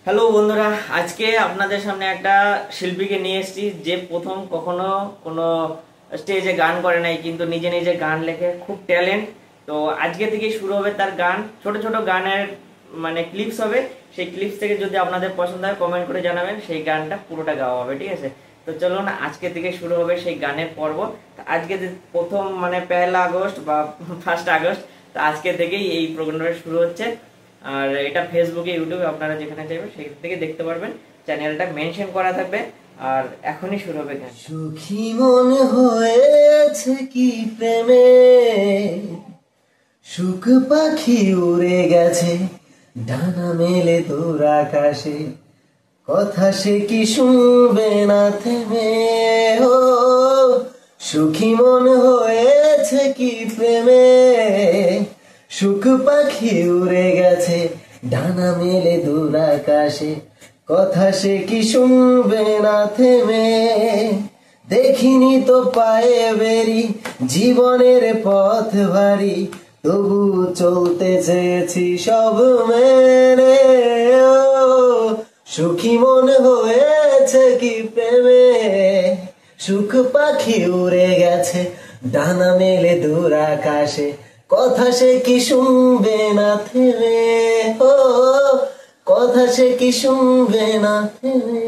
Hello বন্ধুরা, আজকে আপনাদের সামনে একটা শিল্পীকে নিয়ে এসেছি যে প্রথম কখনো কোনো স্টেজে গান করে নাই, কিন্তু নিজে নিজে গান লেখে, খুব ট্যালেন্ট। তো আজকে থেকে শুরু হবে তার গান, ছোট ছোট গানের মানে ক্লিপস হবে। সেই ক্লিপস থেকে যদি আপনাদের পছন্দ হয় কমেন্ট করে জানাবেন, সেই গানটা পুরোটা গাওয়া হবে, ঠিক আছে? তো চলুন, আজকে থেকে শুরু হবে সেই গানের পর্ব। আজকে প্রথম মানে 1 আগস্ট বা 1 আগস্ট, তো আজকে থেকেই এই প্রোগ্রামটা শুরু হচ্ছে। আর এটা ফেসবুকে, ইউটিউবে আপনারা যেখানে চাইবেন সেখান থেকে দেখতে পারবেন, চ্যানেলটা মেনশন করা থাকবে। আর এখনই শুরু হবে গান। সুখী মন হয়েছে কি প্রেমে, সুখ পাখি উড়ে গেছে ডানা মেলে তোর আকাশে, কথা সে কি শুনবে না থেমে। ও সুখী মন হয়েছে কি প্রেমে, সুখ পাখি উড়ে গেছে ডানা মেলে দূর আকাশে, কথা সে কি শুনবে না থেমে। দেখিনি তো পায়ে বেরি জীবনের পথ ভারী, তবু চলতে চেয়েছি সব মেনে। ও সুখী মন হয়েছে কি প্রেমে, সুখ পাখি উড়ে গেছে ডানা মেলে দূর আকাশে, কথা সে কি শুনবে না থেমে। ও কথা সে কি শুনবে না থেমে।